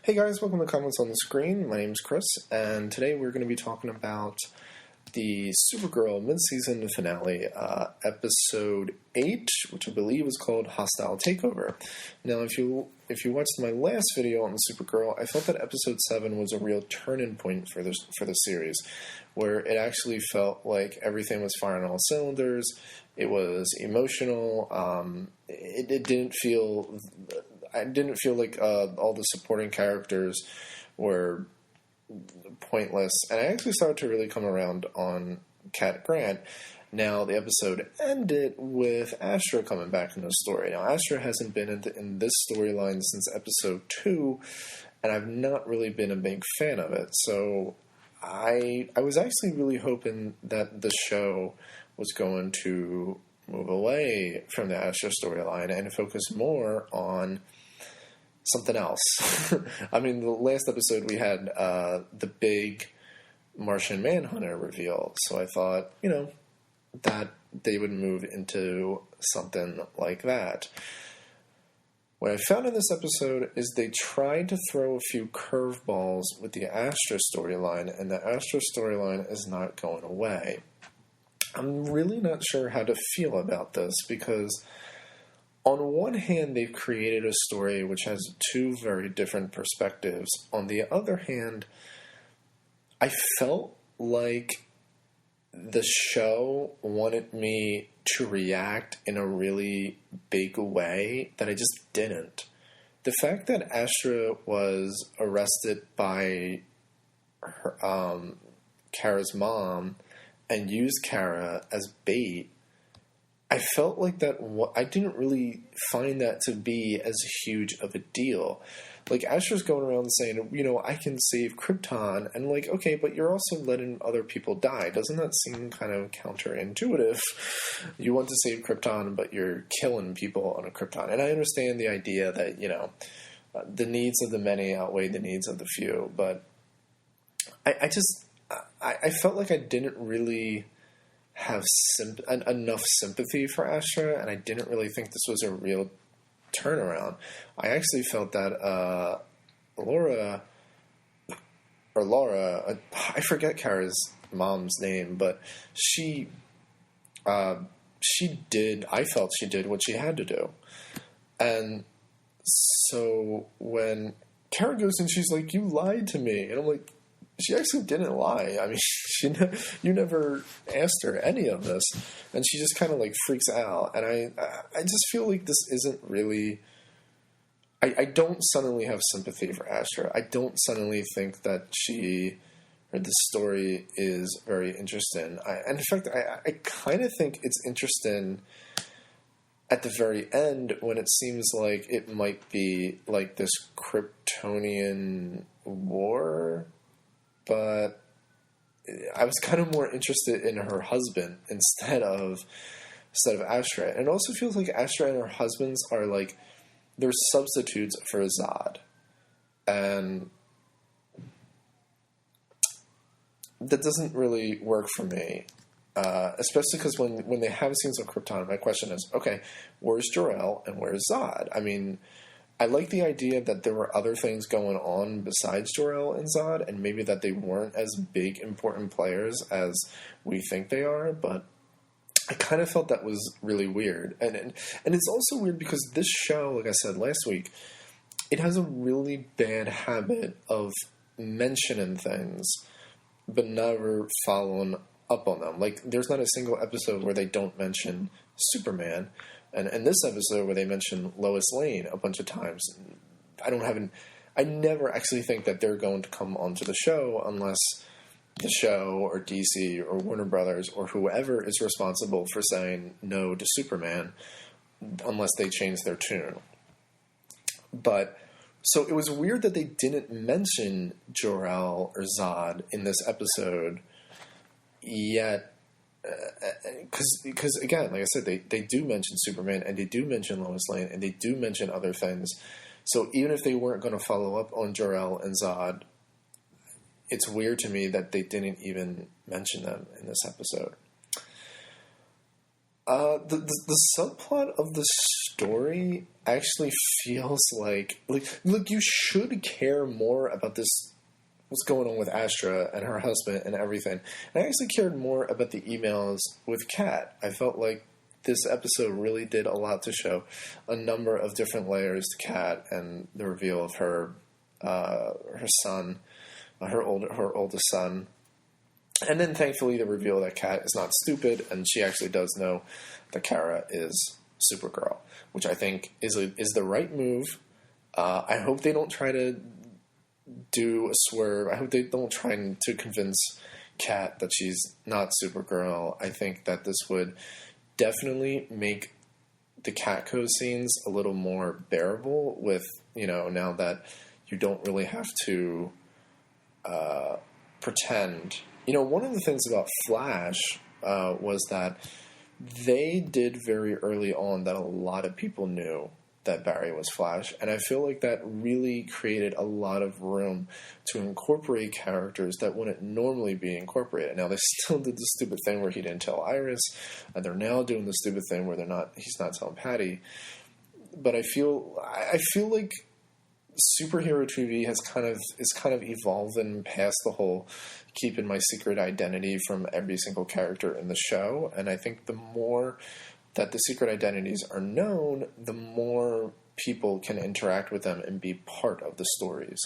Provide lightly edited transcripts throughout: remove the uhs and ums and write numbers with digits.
Hey guys, welcome to Comments on the Screen. My name's Chris, and today we're going to be talking about the Supergirl mid-season finale, episode 8, which I believe is called Hostile Takeover. Now, if you watched my last video on Supergirl, I felt that episode 7 was a real turning point for the series, where it actually felt like everything was firing on all cylinders. It was emotional. It didn't feel. I didn't feel like all the supporting characters were pointless, and I actually started to really come around on Cat Grant. Now, the episode ended with Astra coming back in the story. Now, Astra hasn't been in this storyline since episode 2, and I've not really been a big fan of it. So I was actually really hoping that the show was going to move away from the Astra storyline and focus more on something else. I mean, the last episode we had the big Martian Manhunter reveal, so I thought, that they would move into something like that. What I found in this episode is they tried to throw a few curveballs with the Astra storyline, and the Astra storyline is not going away. I'm really not sure how to feel about this, because on one hand, they've created a story which has two very different perspectives. On the other hand, I felt like the show wanted me to react in a really big way that I just didn't. The fact that Astra was arrested by Kara's mom and used Kara as bait, I felt like that. I didn't really find that to be as huge of a deal. Like, Astra's going around saying, I can save Krypton, and like, okay, but you're also letting other people die. Doesn't that seem kind of counterintuitive? You want to save Krypton, but you're killing people on a Krypton. And I understand the idea that, the needs of the many outweigh the needs of the few, but I felt like I didn't really have enough sympathy for Astra, and I didn't really think this was a real turnaround. I actually felt that Laura, I forget Kara's mom's name, but I felt she did what she had to do. And so when Kara goes and she's like, "You lied to me," and I'm like, she actually didn't lie. I mean, you never asked her any of this, and she just kind of like freaks out. And I just feel like this isn't really. I don't suddenly have sympathy for Astra. I don't suddenly think that the story is very interesting. And in fact, I kind of think it's interesting at the very end when it seems like it might be like this Kryptonian war. But I was kind of more interested in her husband instead of Astra. And it also feels like Astra and her husbands are like, they're substitutes for Zod. And that doesn't really work for me. Especially because when they have scenes of Krypton, my question is, okay, where's Jor-El and where's Zod? I mean, I like the idea that there were other things going on besides Jor-El and Zod, and maybe that they weren't as big, important players as we think they are, but I kind of felt that was really weird. And it's also weird because this show, like I said last week, it has a really bad habit of mentioning things, but never following up on them. Like, there's not a single episode where they don't mention Superman. And in this episode where they mention Lois Lane a bunch of times, I never actually think that they're going to come onto the show unless the show or DC or Warner Brothers or whoever is responsible for saying no to Superman, unless they change their tune. But so it was weird that they didn't mention Jor-El or Zod in this episode, yet. Because again, like I said, they do mention Superman, and they do mention Lois Lane, and they do mention other things. So even if they weren't going to follow up on Jor-El and Zod, it's weird to me that they didn't even mention them in this episode. The subplot of the story actually feels like you should care more about this, what's going on with Astra and her husband and everything. And I actually cared more about the emails with Kat. I felt like this episode really did a lot to show a number of different layers to Kat and the reveal of her son, her oldest son. And then, thankfully, the reveal that Kat is not stupid, and she actually does know that Kara is Supergirl, which I think is the right move. I hope they don't try to do a swerve. I hope they don't try to convince Kat that she's not Supergirl. I think that this would definitely make the Catco scenes a little more bearable with, now that you don't really have to pretend. One of the things about Flash was that they did very early on that a lot of people knew that Barry was Flash, and I feel like that really created a lot of room to incorporate characters that wouldn't normally be incorporated. Now, they still did the stupid thing where he didn't tell Iris, and they're now doing the stupid thing where he's not telling Patty. But I feel like superhero TV is kind of evolving past the whole keeping my secret identity from every single character in the show, and I think the more that the secret identities are known, the more people can interact with them and be part of the stories.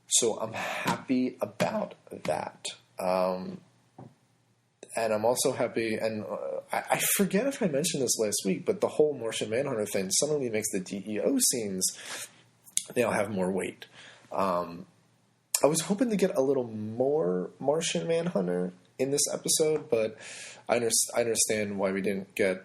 So I'm happy about that. And I'm also happy, and I forget if I mentioned this last week, but the whole Martian Manhunter thing suddenly makes the DEO scenes now have more weight. I was hoping to get a little more Martian Manhunter in this episode, but I understand why we didn't get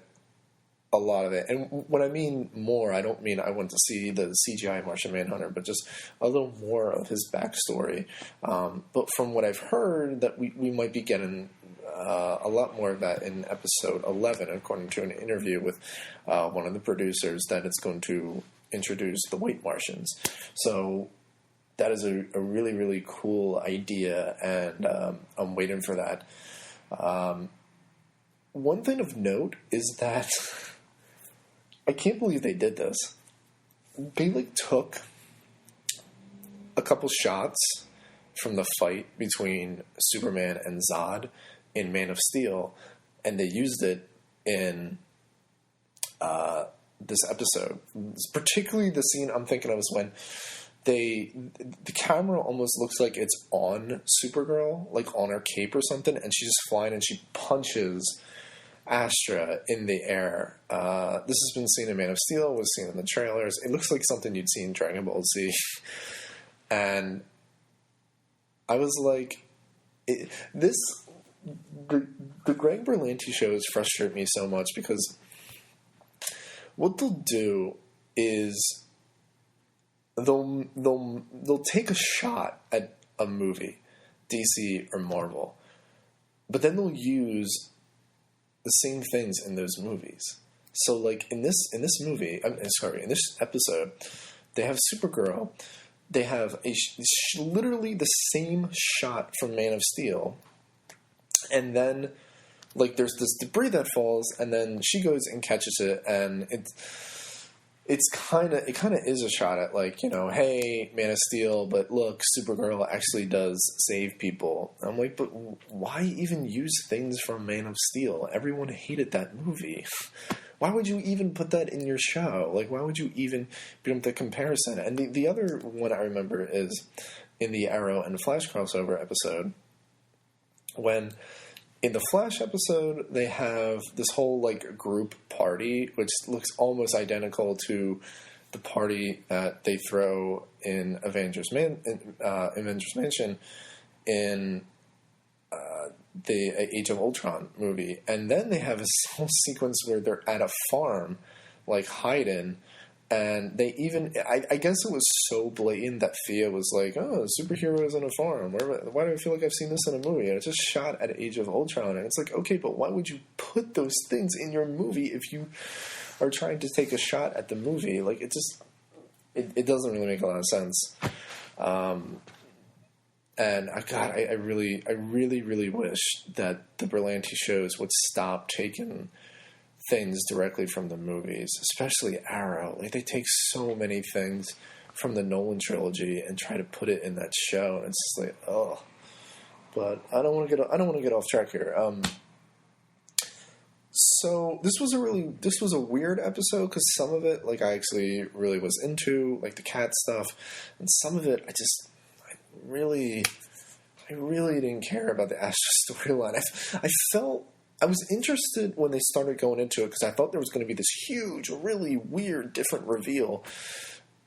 a lot of it. And when I mean more, I don't mean I want to see the CGI Martian Manhunter, but just a little more of his backstory. But from what I've heard, that we might be getting a lot more of that in episode 11, according to an interview with one of the producers, that it's going to introduce the White Martians. So that is a really, really cool idea, and I'm waiting for that. One thing of note is that I can't believe they did this. They took a couple shots from the fight between Superman and Zod in Man of Steel, and they used it in this episode. Particularly the scene I'm thinking of is when the camera almost looks like it's on Supergirl, like on her cape or something, and she's just flying and she punches Astra in the air. This has been seen in Man of Steel, was seen in the trailers. It looks like something you'd see in Dragon Ball Z. And I was like, the Greg Berlanti shows frustrate me so much, because what they'll do is they'll take a shot at a movie, DC or Marvel, but then they'll use the same things in those movies. So, like in this movie, in this episode, they have Supergirl. They have literally the same shot from Man of Steel, and then there's this debris that falls, and then she goes and catches it, and it kind of is a shot at hey, Man of Steel, but look, Supergirl actually does save people. I'm like, but why even use things from Man of Steel? Everyone hated that movie. Why would you even put that in your show? Why would you even bring the comparison? And the other one I remember is in the Arrow and Flash crossover episode, when in the Flash episode, they have this whole group party, which looks almost identical to the party that they throw in Avengers Mansion in the Age of Ultron movie. And then they have this whole sequence where they're at a farm, hiding. And they even, I guess it was so blatant that Thea was like, oh, superheroes on a farm. Why do I feel like I've seen this in a movie? And it's just shot at Age of Ultron. And it's like, okay, but why would you put those things in your movie if you are trying to take a shot at the movie? It doesn't really make a lot of sense. And I really wish that the Berlanti shows would stop taking things directly from the movies, especially Arrow. Like, they take so many things from the Nolan trilogy and try to put it in that show, and it's just like, oh. But I don't want to get off track here. So this was a weird episode because some of it, like, I actually really was into, like the cat stuff, and some of it I really didn't care about the Astra storyline. I was interested when they started going into it because I thought there was going to be this huge, really weird, different reveal,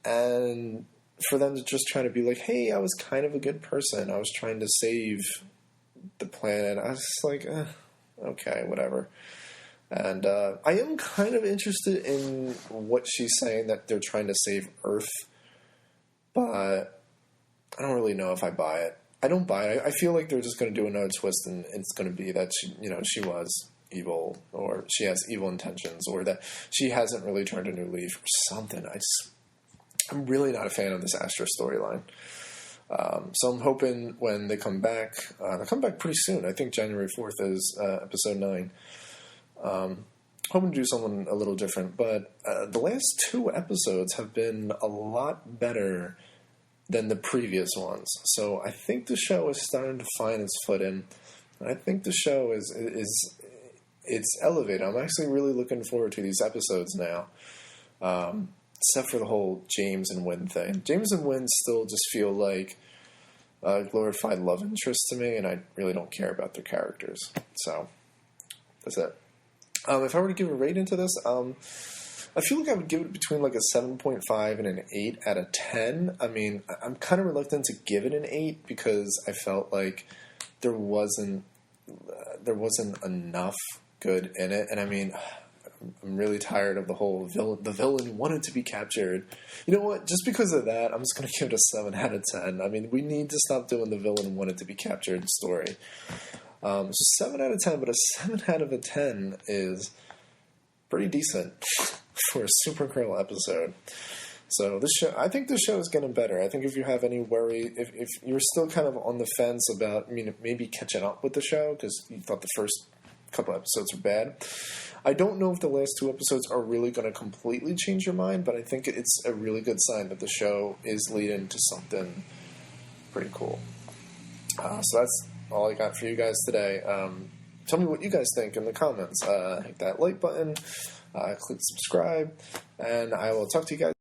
and for them to just try to be like, hey, I was kind of a good person. I was trying to save the planet. I was just like, okay, whatever. And I am kind of interested in what she's saying, that they're trying to save Earth, but I don't really know if I buy it. I don't buy it. I feel like they're just going to do another twist, and it's going to be that she was evil, or she has evil intentions, or that she hasn't really turned a new leaf, or something. I'm really not a fan of this Astra storyline. So I'm hoping when they come back, they'll come back pretty soon. I think January 4th is episode 9. Hoping to do something a little different, but the last 2 episodes have been a lot better than the previous ones. So I think the show is starting to find its footing. I think the show it's elevated. I'm actually really looking forward to these episodes now. Except for the whole James and Wynn thing. James and Wynn still just feel like glorified love interest to me, and I really don't care about their characters. So that's it. If I were to give a rating to this, I feel like I would give it between like a 7.5 and an 8 out of 10. I mean, I'm kind of reluctant to give it an 8 because I felt like there wasn't enough good in it. And I mean, I'm really tired of the whole the villain wanted to be captured. You know what? Just because of that, I'm just going to give it a 7 out of 10. I mean, we need to stop doing the villain wanted to be captured story. So 7 out of 10, but a 7 out of a 10 is pretty decent for a Supergirl episode. So I think this show is getting better. I think if you have any worry, if you're still kind of on the fence about, maybe catching up with the show because you thought the first couple episodes were bad, I don't know if the last 2 episodes are really going to completely change your mind, but I think it's a really good sign that the show is leading to something pretty cool. So that's all I got for you guys today. Tell me what you guys think in the comments. Hit that like button, click subscribe, and I will talk to you guys